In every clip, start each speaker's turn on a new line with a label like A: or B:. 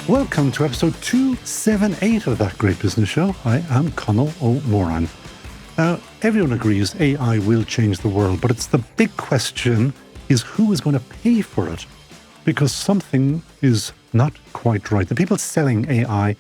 A: Welcome to episode 278 of That Great Business Show. I am Conall Ó Móráin. Now, everyone agrees AI will change the world, but it's the big question is who is going to pay for it? Because something is not quite right. The people selling AI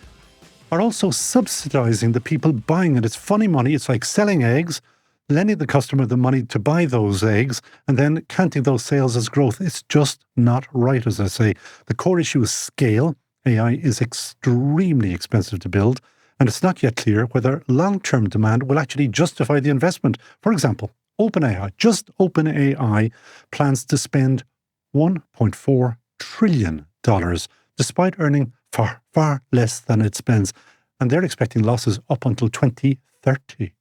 A: are also subsidizing the people buying it. It's funny money. It's like selling eggs, lending the customer the money to buy those eggs, and then counting those sales as growth. It's just not right, as I say. The core issue is scale. AI is extremely expensive to build, and it's not yet clear whether long-term demand will actually justify the investment. For example, OpenAI plans to spend $1.4 trillion, despite earning far, far less than it spends. And they're expecting losses up until 2030.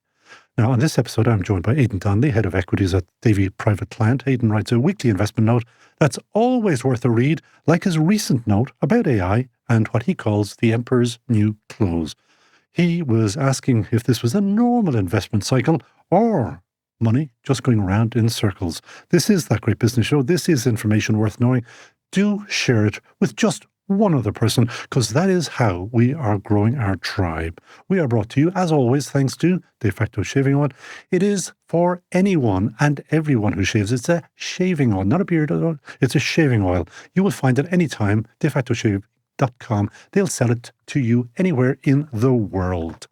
A: Now, on this episode, I'm joined by Aidan Donnelly, head of Equities at Davy Private Client. Aidan writes a weekly investment note that's always worth a read, like his recent note about AI and what he calls the Emperor's New Clothes. He was asking if this was a normal investment cycle or money just going around in circles. This is That Great Business Show. This is information worth knowing. Do share it with just one other person, because that is how we are growing our tribe. We are brought to you, as always, thanks to Facto Shaving Oil. It is for anyone and everyone who shaves. It's a shaving oil, not a beard oil. It's a shaving oil. You will find it anytime, defactoshave.com. They'll sell it to you anywhere in the world.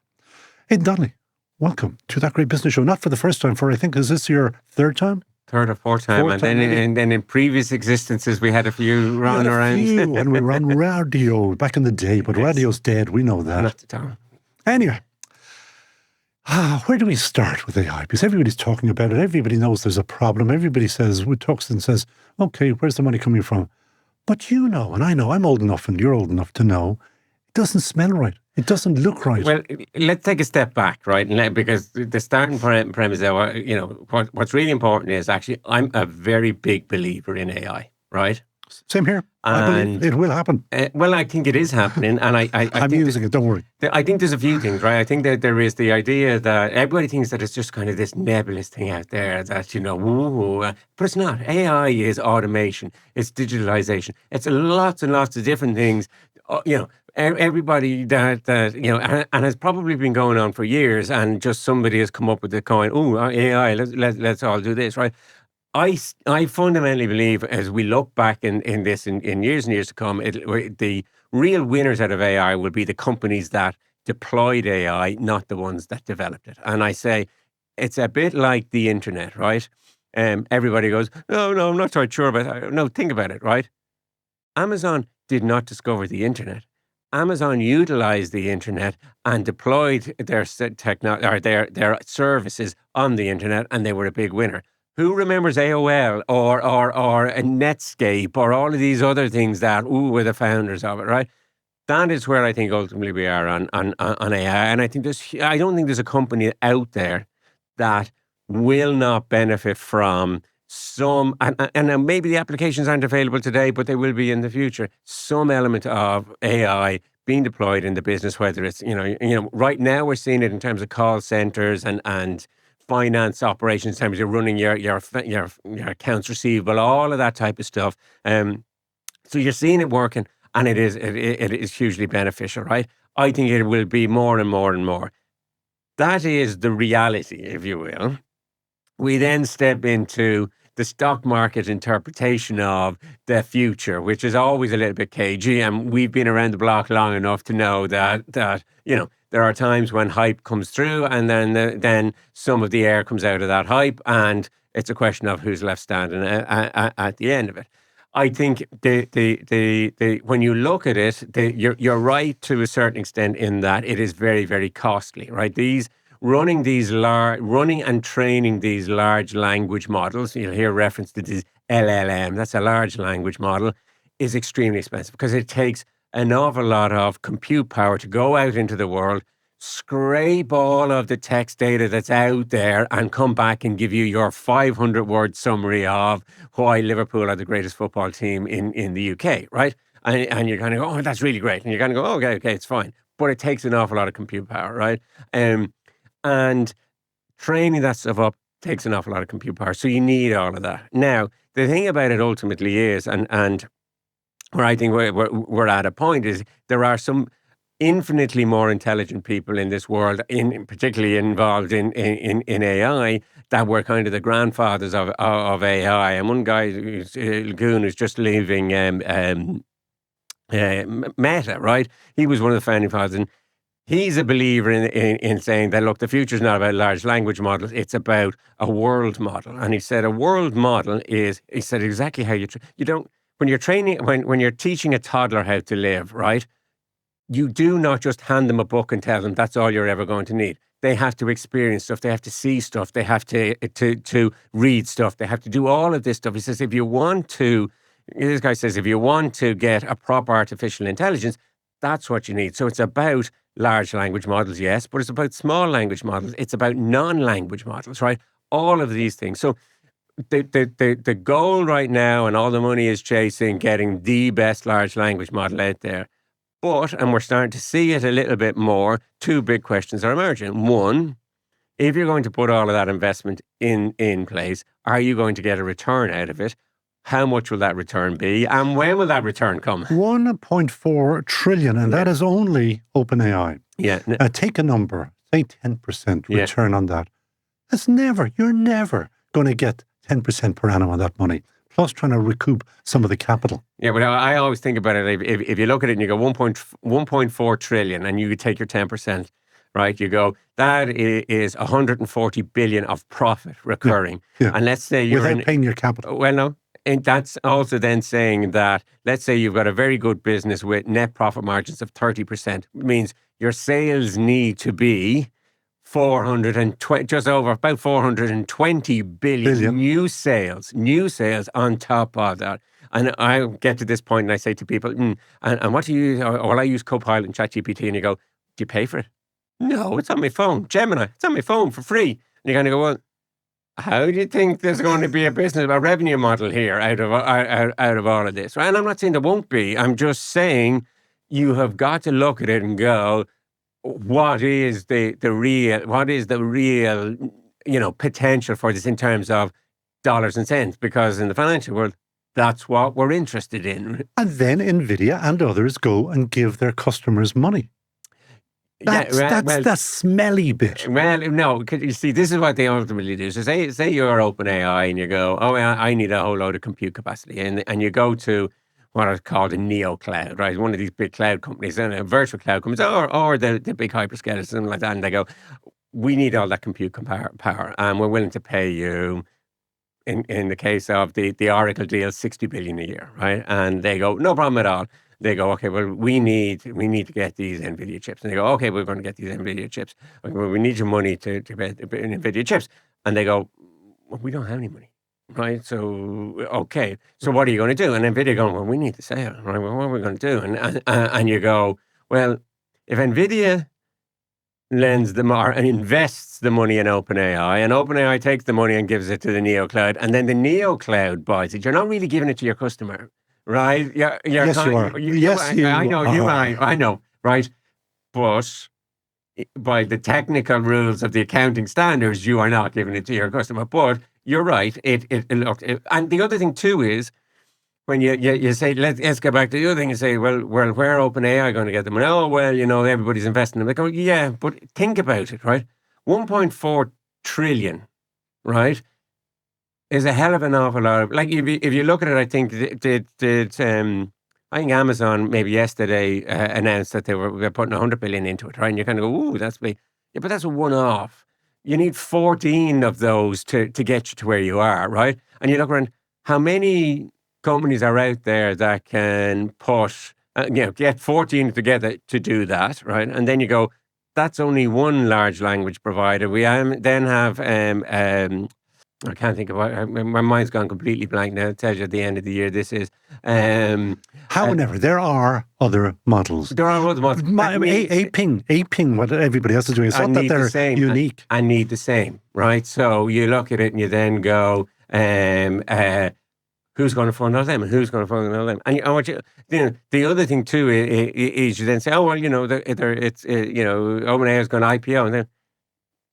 A: Aidan Donnelly, welcome to That Great Business Show. Not for the first time, I think, is this your third time?
B: Third or fourth time. And then in previous existences, we had a few running around.
A: And we were on radio back in the day, but radio's dead. We know that.
B: Not the time.
A: Anyway, where do we start with AI? Because everybody's talking about it. Everybody knows there's a problem. Everybody talks and says, okay, where's the money coming from? But you know, and I know, I'm old enough and you're old enough to know, it doesn't smell right. It doesn't look right.
B: Well, let's take a step back, right? Because the starting premise there, what's really important is actually I'm a very big believer in AI, right?
A: Same here. I believe it will happen.
B: Well, I think it is happening, and
A: I'm using it. Don't worry.
B: I think there's a few things, right? I think that there is the idea that everybody thinks that it's just kind of this nebulous thing out there that but it's not. AI is automation. It's digitalization. It's lots and lots of different things. Everybody that and has probably been going on for years, and just somebody has come up with the coin. AI. Let's all do this, right? I fundamentally believe, as we look back in years and years to come, the real winners out of AI will be the companies that deployed AI, not the ones that developed it. And I say it's a bit like the internet, right? Everybody goes, no, I'm not quite sure about that. No, think about it, right? Amazon did not discover the internet. Amazon utilized the internet and deployed their their services on the internet, and they were a big winner. Who remembers AOL or a Netscape or all of these other things that were the founders of it, right? That is where I think ultimately we are on AI, and I don't think there's a company out there that will not benefit from some, and maybe the applications aren't available today, but they will be in the future. Some element of AI being deployed in the business, whether it's right now we're seeing it in terms of call centers and finance operations, in terms of running your accounts receivable, all of that type of stuff. So you're seeing it working, and it is hugely beneficial, right? I think it will be more and more and more. That is the reality, if you will. We then step into the stock market interpretation of the future, which is always a little bit cagey, and we've been around the block long enough to know that there are times when hype comes through, and then some of the air comes out of that hype, and it's a question of who's left standing at the end of it. I think the when you look at it, you're right to a certain extent in that it is very, very costly, right? Running and training these large language models, you'll hear reference to this LLM, that's a large language model, is extremely expensive because it takes an awful lot of compute power to go out into the world, scrape all of the text data that's out there, and come back and give you your 500-word summary of why Liverpool are the greatest football team in the UK, right? And you're kind of go, oh, that's really great. And you're kind of go, okay, it's fine. But it takes an awful lot of compute power, right? And training that stuff up takes an awful lot of compute power. So you need all of that. Now, the thing about it ultimately is, and where I think we're at a point is there are some infinitely more intelligent people in this world, particularly involved in AI, that were kind of the grandfathers of AI. And one guy, Lagoon, who's just leaving Meta, right? He was one of the founding fathers, and he's a believer in saying that, look, the future's not about large language models, it's about a world model. And he said a world model is, he said exactly how you don't, when you're training, when you're teaching a toddler how to live, right? You do not just hand them a book and tell them that's all you're ever going to need. They have to experience stuff. They have to see stuff. They have to read stuff. They have to do all of this stuff. He says, this guy says, if you want to get a proper artificial intelligence, that's what you need. So it's about large language models, yes, but it's about small language models. It's about non-language models, right? All of these things. So the goal right now, and all the money is chasing getting the best large language model out there. But, and we're starting to see it a little bit more, two big questions are emerging. One, if you're going to put all of that investment in place, are you going to get a return out of it? How much will that return be? And when will that return come?
A: 1.4 trillion, and that is only OpenAI.
B: Yeah.
A: Take a number, say 10% return on that. You're never going to get 10% per annum on that money. Plus trying to recoup some of the capital.
B: Yeah, but I always think about it, if you look at it and you go 1.4 trillion and you take your 10%, right, you go, that is 140 billion of profit recurring.
A: Yeah.
B: And let's say you're
A: without paying your capital.
B: Well, no. And that's also then saying that, let's say you've got a very good business with net profit margins of 30%. It means your sales need to be 420, just over about 420 billion new sales on top of that. And I get to this point and I say to people, and what do you use? Well, I use Copilot and ChatGPT, and you go, do you pay for it? No, it's on my phone. Gemini, it's on my phone for free. And you're going to go, well, how do you think there's going to be a revenue model here out of all of this? Right? And I'm not saying there won't be. I'm just saying you have got to look at it and go, what is the real potential for this in terms of dollars and cents? Because in the financial world, that's what we're interested in.
A: And then NVIDIA and others go and give their customers money. That's the smelly bit.
B: Well, no, you see, this is what they ultimately do. So say you're OpenAI and you go, oh, I need a whole load of compute capacity. And you go to what is called a neo cloud, right? One of these big cloud companies, and a virtual cloud companies, or the big hyperscalers, something like that. And they go, we need all that compute power, and we're willing to pay you, in the case of the Oracle deal, 60 billion a year, right? And they go, no problem at all. They go, okay, well, we need to get these NVIDIA chips. And they go, okay, we're going to get these NVIDIA chips. Okay, well, we need your money to get NVIDIA chips. And they go, well, we don't have any money, right? So, okay, so what are you going to do? And NVIDIA going, well, we need to sell, right? Well, what are we going to do? And you go, well, if NVIDIA lends them and invests the money in OpenAI, and OpenAI takes the money and gives it to the neo cloud, and then the neo cloud buys it, you're not really giving it to your customer. Right?
A: Yes, you are. Yes, you are.
B: I know, you are. I know, right? But by the technical rules of the accounting standards, you are not giving it to your customer. But you're right. And the other thing too is, when you say, let's get back to the other thing, you say, well, where OpenAI going to get them? And, oh, well, everybody's investing in them. They go, yeah, but think about it, right? 1.4 trillion, right? Is a hell of an awful lot of, like, if you look at it, I think I think Amazon maybe yesterday announced that they're putting 100 billion into it, right? And you kind of go, ooh, that's big. Yeah, but that's a one-off. You need 14 of those to get you to where you are, right? And you look around, how many companies are out there that can put, get 14 together to do that, right? And then you go, that's only one large language provider. We then have I can't think of what, my mind's gone completely blank now. It tells you at the end of the year this is.
A: However, there are other models.
B: There are other models.
A: Aping what everybody else is doing. It's not that they're unique.
B: And need the same, right? So you look at it and you then go, who's going to fund all them and who's going to fund all them? And the other thing too is you then say, oh, well, it's OpenAI is going to IPO, and then,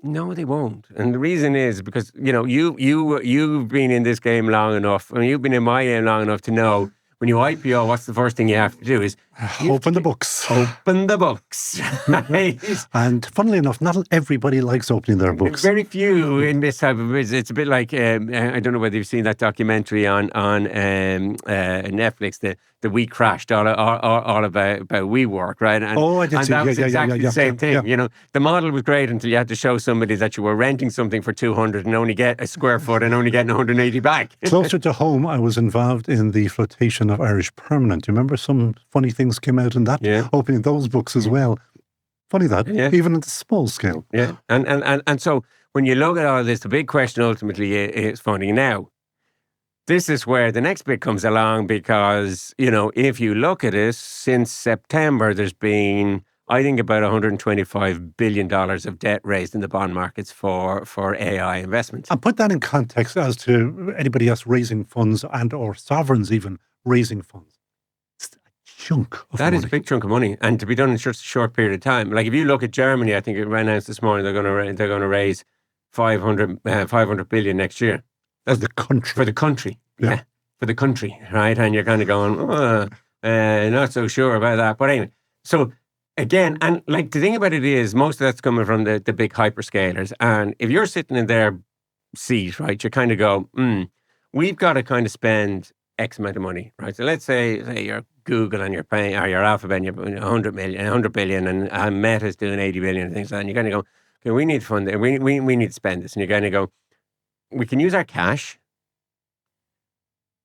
B: no, they won't. And the reason is because, you've been in this game long enough, and you've been in my game long enough to know when you IPO, what's the first thing you have to do is
A: Open the books.
B: Open the books. Right?
A: And funnily enough, not everybody likes opening their books.
B: Very few in this type of business. It's a bit like I don't know whether you've seen that documentary on Netflix, the We Crashed, all about WeWork, right? And,
A: I did see.
B: that was exactly the same thing.
A: Yeah.
B: You know, the model was great until you had to show somebody that you were renting something for 200 and only get a square foot and only getting 180 back.
A: Closer to home, I was involved in the flotation of Irish Permanent. Do you remember some funny things came out in that?
B: Yeah.
A: Opening those books as well. Funny that, even at the small scale.
B: Yeah, and so when you look at all this, the big question ultimately is funny now. This is where the next bit comes along because, you know, if you look at it, since September, there's been, I think, about $125 billion of debt raised in the bond markets for AI investments.
A: And put that in context as to anybody else raising funds and or sovereigns even raising funds. It's a chunk of
B: That
A: money.
B: is a big chunk of money, and to be done in just a short period of time. Like if you look at Germany, I think it ran announced this morning they're going to raise 500 billion next year.
A: That's the country.
B: For the country. Yeah. For the country, right? And you're kind of going, not so sure about that. But anyway, so again, and like the thing about it is most of that's coming from the big hyperscalers. And if you're sitting in their seat, right, you kind of go, we've got to kind of spend X amount of money, right? So let's say you're Google and you're paying, or your Alphabet, and you're 100 billion, and Meta's doing 80 billion and things like that. And you're going to go, okay, we need to fund it. We need to spend this. And you're going to go, we can use our cash,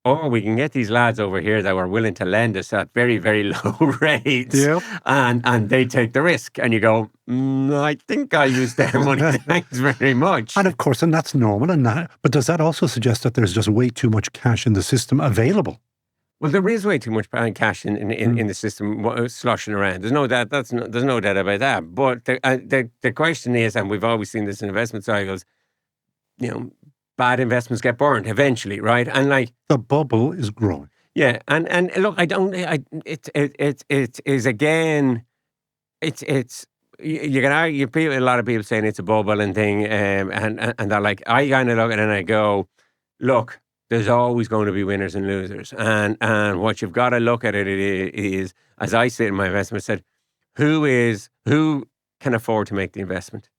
B: or we can get these lads over here that were willing to lend us at very, very low rates.
A: Yep.
B: And they take the risk. And you go, I think I'll use their money. Thanks very much.
A: And of course, and that's normal. But does that also suggest that there's just way too much cash in the system available?
B: Well, there is way too much cash in the system sloshing around. There's no doubt. There's no doubt about that. But the question is, and we've always seen this in investment cycles, you know, bad investments get burned eventually, right? And like
A: the bubble is growing.
B: Yeah, and look, it is again, you can argue. A lot of people saying it's a bubble and thing, and they're like, I kind of look at it and I go, look. There's always going to be winners and losers. And what you've got to look at it is, as I said in my investment, said, who can afford to make the investment?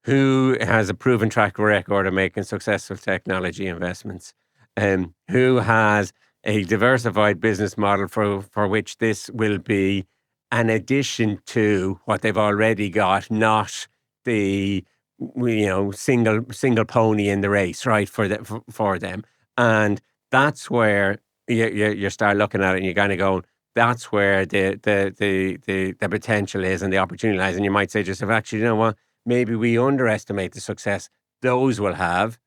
B: Who has a proven track record of making successful technology investments? Who has a diversified business model for which this will be an addition to what they've already got, not the single pony in the race, right, for them. And that's where you start looking at it and you're kind of going, that's where the potential is and the opportunity lies. And you might say to yourself, actually, you know what, maybe we underestimate the success those will have.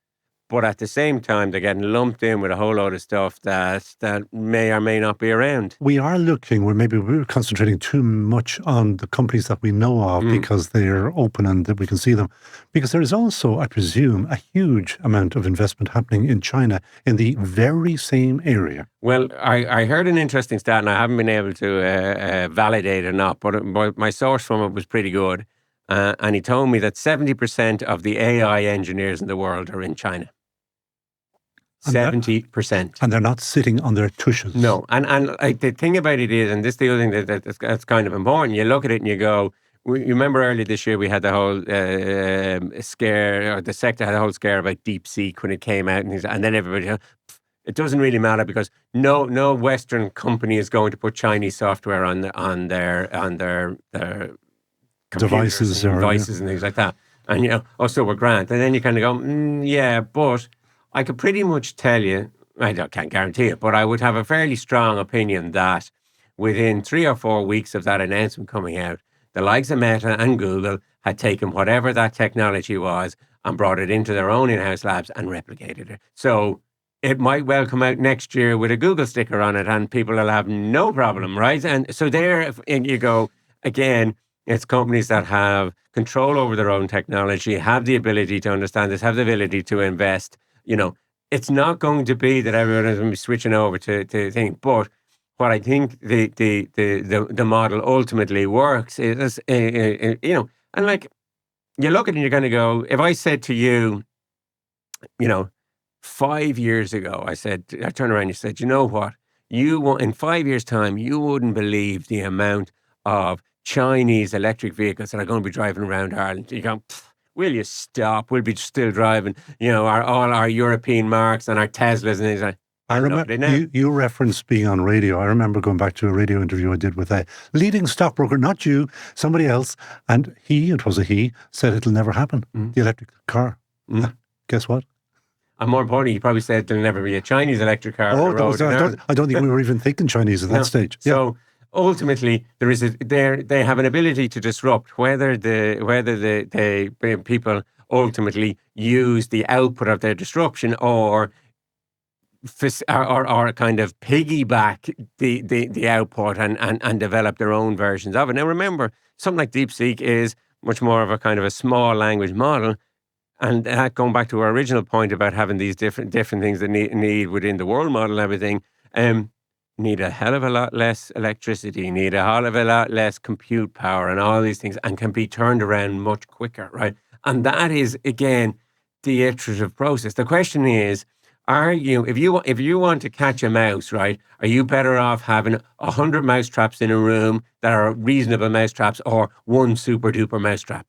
B: But at the same time, they're getting lumped in with a whole load of stuff that may or may not be around.
A: We're concentrating too much on the companies that we know of because they're open and that we can see them. Because there is also, I presume, a huge amount of investment happening in China in the very same area.
B: Well, I heard an interesting stat, and I haven't been able to validate it or not, but my source from it was pretty good. And he told me that 70% of the AI engineers in the world are in China. 70%.
A: And they're not sitting on their tushes.
B: No. And the thing about it is, and this is the other thing that's kind of important, you look at it and you go, you remember earlier this year we had the whole scare, or the sector had a whole scare about DeepSeek when it came out, and then everybody, it doesn't really matter because no Western company is going to put Chinese software on their
A: devices
B: and things like that. And so we're grand. And then you kind of go, yeah, but I could pretty much tell you, I can't guarantee it, but I would have a fairly strong opinion that within 3 or 4 weeks of that announcement coming out, the likes of Meta and Google had taken whatever that technology was and brought it into their own in-house labs and replicated it. So it might well come out next year with a Google sticker on it and people will have no problem, right? And so there you go, again, it's companies that have control over their own technology, have the ability to understand this, have the ability to invest. It's not going to be that everyone is going to be switching over to things. But what I think the model ultimately works is, and like you look at it and you're going to go, if I said to you, 5 years ago, I turned around and you said, you know what? in 5 years' time, you wouldn't believe the amount of Chinese electric vehicles that are going to be driving around Ireland. You go, will you stop? We'll be still driving, all our European marks and our Teslas. And he's like,
A: I remember you referenced being on radio. I remember going back to a radio interview I did with a leading stockbroker, not you, somebody else, and it was a he, said it'll never happen, the electric car. Guess what?
B: And more importantly, he probably said there'll never be a Chinese electric car on the road.
A: I don't think we were even thinking Chinese at that stage. Yeah.
B: So ultimately, they have an ability to disrupt whether the people ultimately use the output of their disruption or kind of piggyback the output and develop their own versions of it. Now remember, something like DeepSeek is much more of a kind of a small language model, and going back to our original point about having these different things that need within the world model and everything, need a hell of a lot less electricity, need a hell of a lot less compute power and all these things, and can be turned around much quicker, right? And that is, again, the iterative process. The question is, if you want to catch a mouse, right, are you better off having 100 mousetraps in a room that are reasonable mousetraps or one super duper mousetrap?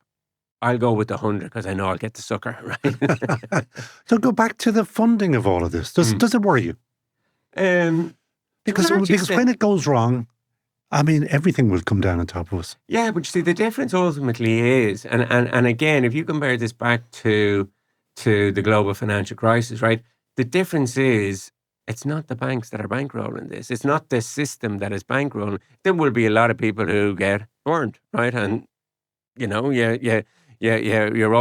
B: I'll go with the 100 because I know I'll get the sucker, right?
A: So go back to the funding of all of this. Does it worry you? Because when it goes wrong, I mean, everything will come down on top of us.
B: Yeah, but you see, the difference ultimately is, and again, if you compare this back to the global financial crisis, right? The difference is, it's not the banks that are bankrolling this. It's not the system that is bankrolling. There will be a lot of people who get burned, right? And you roll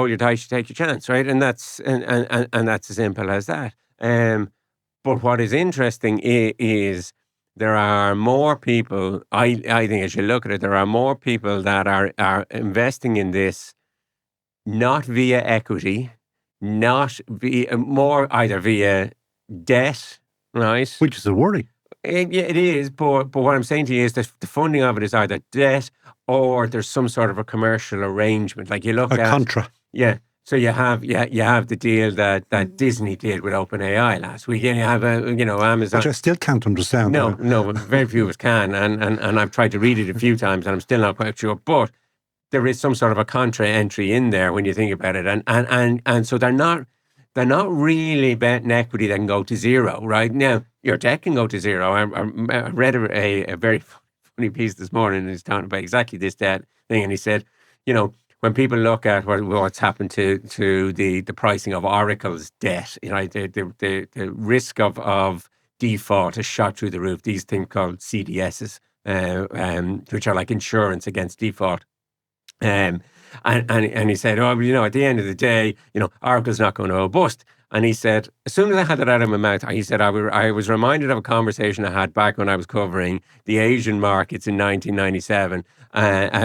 B: your dice, you take your chance, right? And that's and that's as simple as that. But what is interesting is there are more people. I think as you look at it, there are more people that are investing in this, not via equity, not either via debt, right?
A: Which is a worry.
B: It is, but what I'm saying to you is that the funding of it is either debt or there's some sort of a commercial arrangement. Like you look at
A: contra.
B: Yeah. So you have the deal that Disney did with OpenAI last week. And you have Amazon.
A: Which I still can't understand.
B: No, but very few of us can. And I've tried to read it a few times and I'm still not quite sure. But there is some sort of a contra entry in there when you think about it. And so they're not really betting equity that can go to zero, right? Now, your debt can go to zero. I read a very funny piece this morning, and he's talking about exactly this debt thing. And he said, when people look at what's happened to the pricing of Oracle's debt, the risk of default has shot through the roof. These things called CDSs, which are like insurance against default. And he said, at the end of the day, Oracle's not going to go bust. And he said, as soon as I had that out of my mouth, he said, I was reminded of a conversation I had back when I was covering the Asian markets in 1997,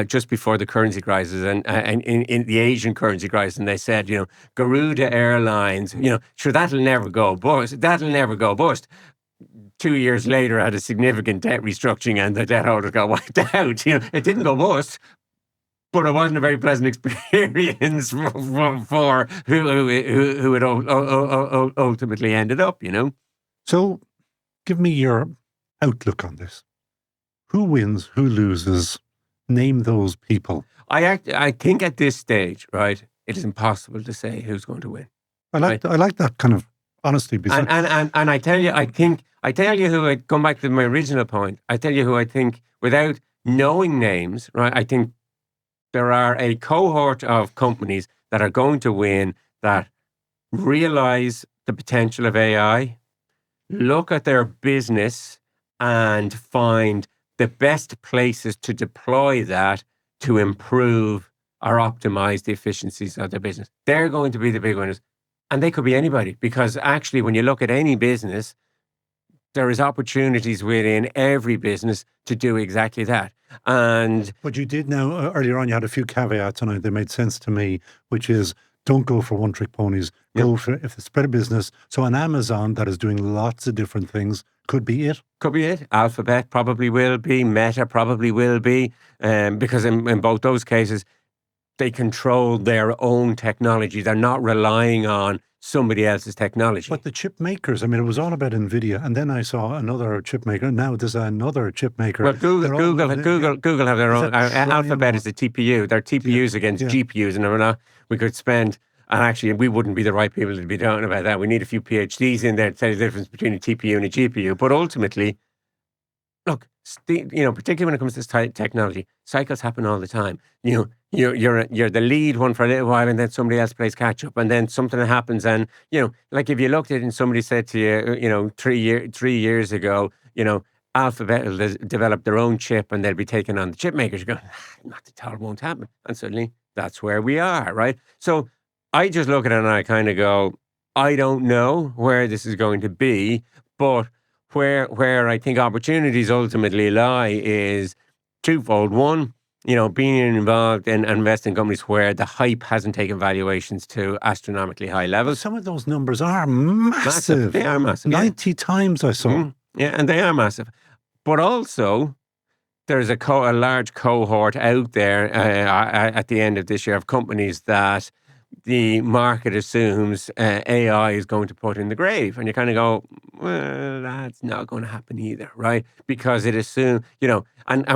B: just before the currency crisis, and in the Asian currency crisis. And they said, Garuda Airlines, sure, that'll never go bust. 2 years later, I had a significant debt restructuring and the debt holders got wiped out. It didn't go bust. But it wasn't a very pleasant experience for who it ultimately ended up,
A: So, give me your outlook on this. Who wins? Who loses? Name those people.
B: I think at this stage, right, it is impossible to say who's going to win.
A: I like that kind of honesty.
B: And I tell you who I come back to my original point. I tell you who I think, without knowing names, right, I think there are a cohort of companies that are going to win that realize the potential of AI, look at their business and find the best places to deploy that to improve or optimize the efficiencies of their business. They're going to be the big winners. And they could be anybody, because actually when you look at any business, there is opportunities within every business to do exactly that.
A: But you did now, earlier on, you had a few caveats, and they made sense to me, which is, don't go for one-trick ponies. Go for, if it's spread a business. So an Amazon that is doing lots of different things could be it.
B: Could be it. Alphabet probably will be. Meta probably will be. Because in both those cases, they control their own technology. They're not relying on somebody else's technology.
A: But the chip makers, I mean, it was all about NVIDIA, and then I saw another chip maker. Now there's another chip maker.
B: Well, Google have their own. Alphabet is
A: the
B: the TPU. They're TPUs against GPUs, and we could spend. And actually, we wouldn't be the right people to be talking about that. We need a few PhDs in there to tell you the difference between a TPU and a GPU. But ultimately, look, particularly when it comes to this technology, cycles happen all the time. You're the lead one for a little while, and then somebody else plays catch up, and then something happens, and like if you looked at it and somebody said to you, 3 years ago, Alphabet will develop their own chip and they'll be taking on the chip makers. You go, not at all, won't happen, and suddenly that's where we are, right? So I just look at it and I kind of go, I don't know where this is going to be, but where I think opportunities ultimately lie is twofold. One, being involved in investing in companies where the hype hasn't taken valuations to astronomically high levels.
A: Some of those numbers are massive.
B: They are massive.
A: 90 times I saw.
B: Yeah, and they are massive. But also, there's a large cohort out there at the end of this year of companies that the market assumes AI is going to put in the grave. And you kind of go, well, that's not going to happen either, right? Because it assumes, and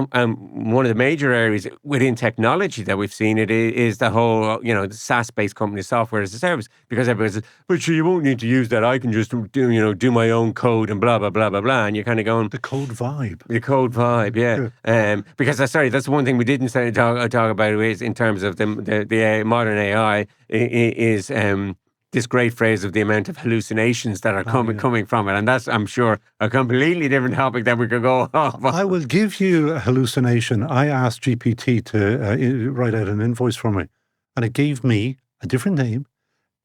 B: one of the major areas within technology that we've seen it is the whole, the SaaS-based company, software as a service, because everybody says, but sure, you won't need to use that. I can just do my own code and blah, blah, blah, blah, blah. And you're kind of going...
A: The code vibe.
B: The code vibe, yeah. Because, that's one thing we didn't talk about is in terms of the modern AI is this great phrase of the amount of hallucinations that are coming from it. And that's, I'm sure, a completely different topic that we could go off.
A: I will give you a hallucination. I asked GPT to write out an invoice for me, and it gave me a different name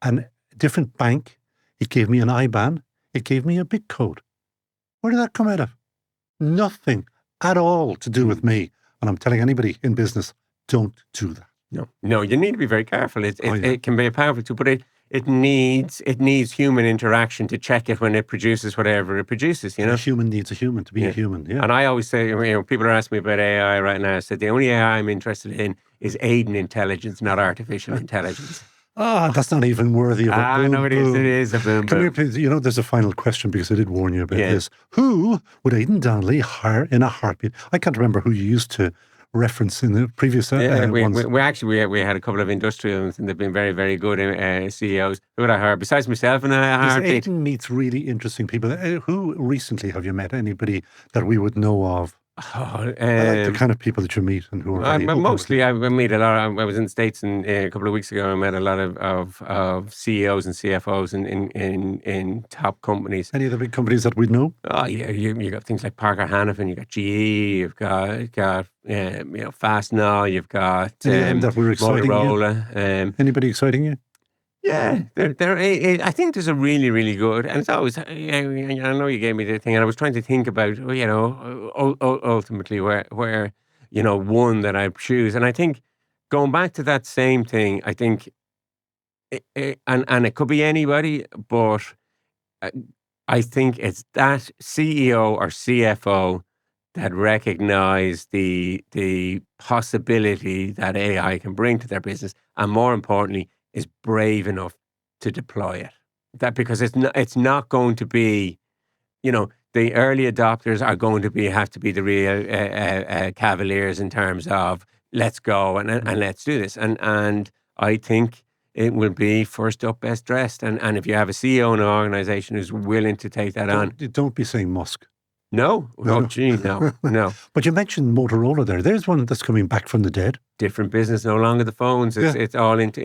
A: and a different bank. It gave me an IBAN. It gave me a big code. Where did that come out of? Nothing at all to do with me. And I'm telling anybody in business, don't do that.
B: No, you need to be very careful. It can be a powerful tool, but it needs human interaction to check it when it produces whatever it produces.
A: A human needs a human to be a human. Yeah.
B: And I always say, people are asking me about AI right now. I said the only AI I'm interested in is Aidan intelligence, not artificial intelligence.
A: That's not even worthy of a boom.
B: No, it is a boom.
A: Come here, please. There's a final question because I did warn you about this. Who would Aidan Donnelly hire in a heartbeat? I can't remember who you used to reference in the previous ones.
B: We had a couple of industrials and they've been very, very good CEOs. Who would I hire besides myself in a heartbeat?
A: Aidan meets really interesting people. Who recently have you met? Anybody that we would know of? I like the kind of people that you meet and who are
B: mostly I meet a lot. I was in the States a couple of weeks ago. I met a lot of CEOs and CFOs in top companies.
A: Any of the big companies that we'd know?
B: Oh yeah, you got things like Parker Hannifin, you got GE, you've got Fastenal, you've got
A: that were exciting
B: Motorola.
A: You? Anybody exciting you?
B: Yeah, I think there's a really, really good, and it's always, I know you gave me the thing, and I was trying to think about, ultimately where one that I choose. And I think going back to that same thing, I think, and it could be anybody, but I think it's that CEO or CFO that recognize the possibility that AI can bring to their business, and more importantly, is brave enough to deploy it. That because it's not going to be, the early adopters are going to have to be the real cavaliers in terms of let's go and let's do this. And I think it will be first up, best dressed. And if you have a CEO in an organization who's willing to take that on.
A: Don't be saying Musk.
B: No. Oh, gee, no.
A: But you mentioned Motorola there. There's one that's coming back from the dead.
B: Different business, no longer the phones. It's all into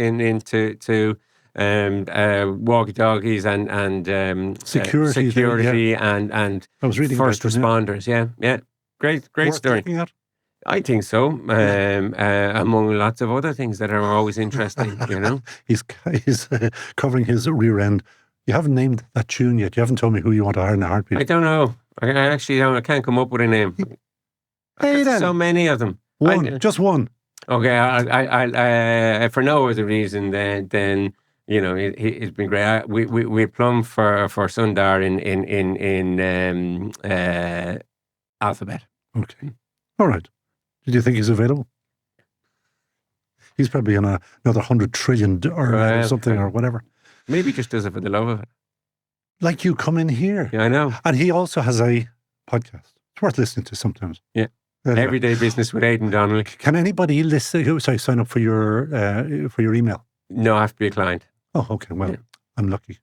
B: walkie-talkies and security and
A: I was reading
B: first responders. Yeah. Great story. I think so. Among lots of other things that are always interesting,
A: He's covering his rear end. You haven't named that tune yet. You haven't told me who you want to hire in a heartbeat.
B: I don't know. I actually don't. I can't come up with a name.
A: Hey, then.
B: So many of them.
A: Just one.
B: Okay, I for no other reason than it's been great. We plumb for Sundar in Alphabet.
A: Okay, all right. Did you think he's available? He's probably on another $100 trillion or something or whatever.
B: Maybe he just does it for the love of it.
A: Like you come in here.
B: Yeah, I know.
A: And he also has a podcast. It's worth listening to sometimes.
B: Yeah. Everyday Business with Aidan Donnelly.
A: Can anybody sign up for your email?
B: No, I have to be a client.
A: Oh, okay. Well, I'm lucky.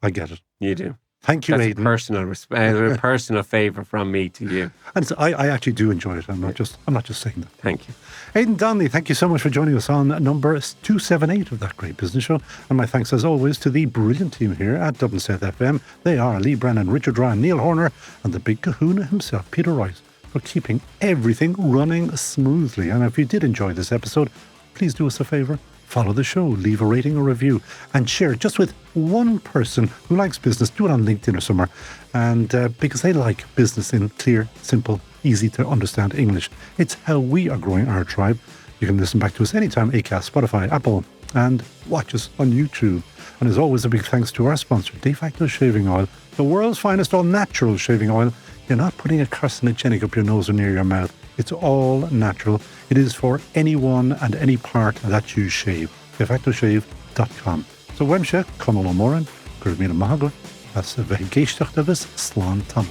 A: I get it.
B: You do.
A: Thank you,
B: That's
A: Aidan.
B: a personal favour from me to you.
A: And so I actually do enjoy it. I'm not just saying that.
B: Thank you.
A: Aidan Donnelly, thank you so much for joining us on number 278 of That Great Business Show. And my thanks, as always, to the brilliant team here at Dublin South FM. They are Lee Brennan, Richard Ryan, Neil Horner, and the big kahuna himself, Peter Rice, for keeping everything running smoothly. And if you did enjoy this episode, please do us a favour. Follow the show, leave a rating or review, and share it just with one person who likes business. Do it on LinkedIn or somewhere. And because they like business in clear, simple, easy to understand English. It's how we are growing our tribe. You can listen back to us anytime, Acast, Spotify, Apple, and watch us on YouTube. And as always, a big thanks to our sponsor, Facto Shaving Oil, the world's finest all-natural shaving oil. You're not putting a carcinogenic up your nose or near your mouth. It's all natural. It is for anyone and any part that you shave. Factoshave.com. So, Wemshe, Conall Ó Móráin, Gurmina Mahaga, as a Vegeshtachtavus, Slán Tam.